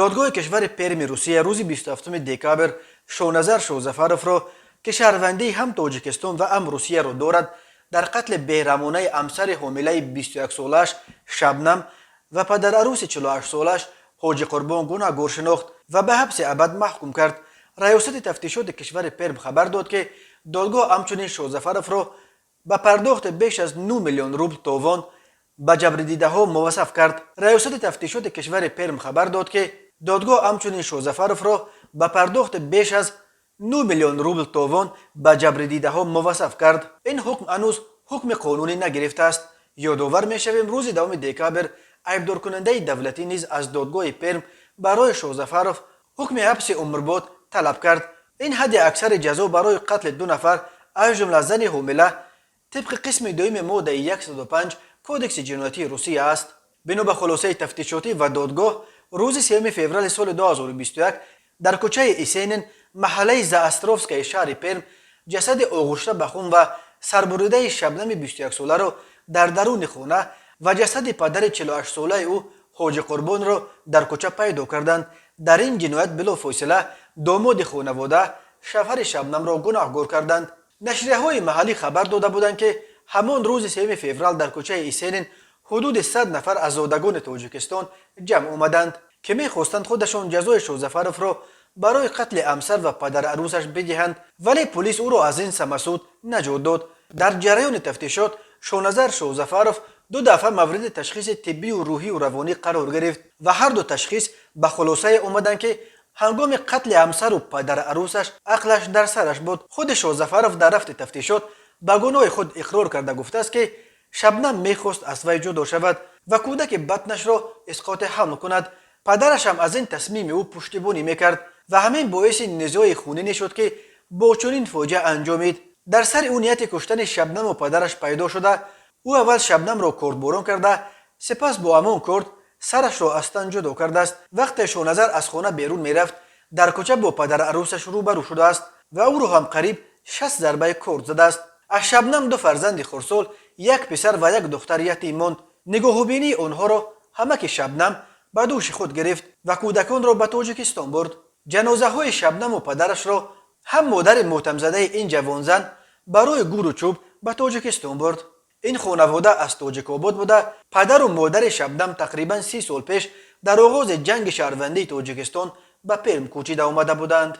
دادگاه کشور پرم روسیه روز 27 دکامبر شونازر شوزفارف را که شهروندی هم تاجیکستان و هم روسیه را دارد در قتل بیرحمانه همسر حامله 21 سالش شبنم و پدر عروس 48 سالش حاجی قربان گناهکار شناخت و به حبس ابد محکوم کرد. ریاست تفتیشات کشور پرم خبر داد که دادگاه همچنین شوزفارف را به پرداخت بیش از 9 میلیون روبل تاوان به جبر دیده ها موظف کرد. ریاست تفتیشات کشور پرم خبر داد که دادگاه همچنین شوزفارف را به پرداخت بیش از 9 میلیون روبل تاوان به جبر دیده ها موظف کرد. این حکم هنوز حکم قانونی نگرفته است. یادآور میشویم روز دوم دکامبر عیبدار کننده دولتی نیز از دادگاه پرم برای شوزفارف حکم حبس عمرباد طلب کرد. این حد اکثر جزا برای قتل 2 نفر از جمله زن حامله طبق قسم دوم ماده 105 کودکس جنایتی روسیه است. بنا به خلاصه تفتیشاتی و دادگاه روز 3 فوریه سال 2021 در کوچه ایسینن محله زاستروفسکای شهر پرم جسد آغشته به خون و سربریده شبنم 21 ساله را در درون خانه و جسد پدر 48 ساله او حاجی قربان را در کوچه پیدا کردند. در این جنایت بلافاصله داماد خانواده شوهر شبنم را گناهکار کردند. نشریه‌های محلی خبر داده بودند که همان روز 3 فوریه در کوچه ایسینن حدود 100 نفر از زادگان تاجیکستان جمع آمدند که می‌خواستند خودشان جزای شوزفارف را برای قتل همسر و پدر عروسش بدهند، ولی پلیس او را از این سمسود نجات داد. در جریان تفتیشات شونازر شوزفارف 2 دفعه مورد تشخیص طبی و روحی و روانی قرار گرفت و هر دو تشخیص به خلاصه آمدند که هنگام قتل همسر و پدر عروسش عقلش در سرش بود. خود شوزفارف در رفت تفتیشات به گناه خود اقرار کرده گفته است که شبنم میخواست از وی جدا شود و کودک بطنش را اسقاط حمل کند. پدرش هم از این تصمیم او پشتیبانی میکرد و همین باعث نزاع خونینی شد که با چنین فاجعه انجامید. در سر او نیت کشتن شبنم و پدرش پیدا شده. او اول شبنم را کردباران کرده، سپس با همان کرد سرش را از تن جدا کرده است. وقتی شونازر از خانه بیرون میرفت در کوچه با پدر عروسش روبرو شده است و او را هم قریب 60 ضربه کرد زده است. از شبنم 2 فرزند خردسال، 1 پسر و 1 دختر یتیم ماند. نگاهبینی آنها را همک شبنم به دوش خود گرفت و کودکان را به تاجیکستان برد. جنازه های شبنم و پدرش را هم مادر ماتم زده این جوان زن برای گور و چوب به تاجیکستان برد. این خانواده از تاجیک آباد بوده. پدر و مادر شبنم تقریبا 30 سال پیش در آغاز جنگ شهروندی تاجیکستان به پرم کوچیده آمده بودند.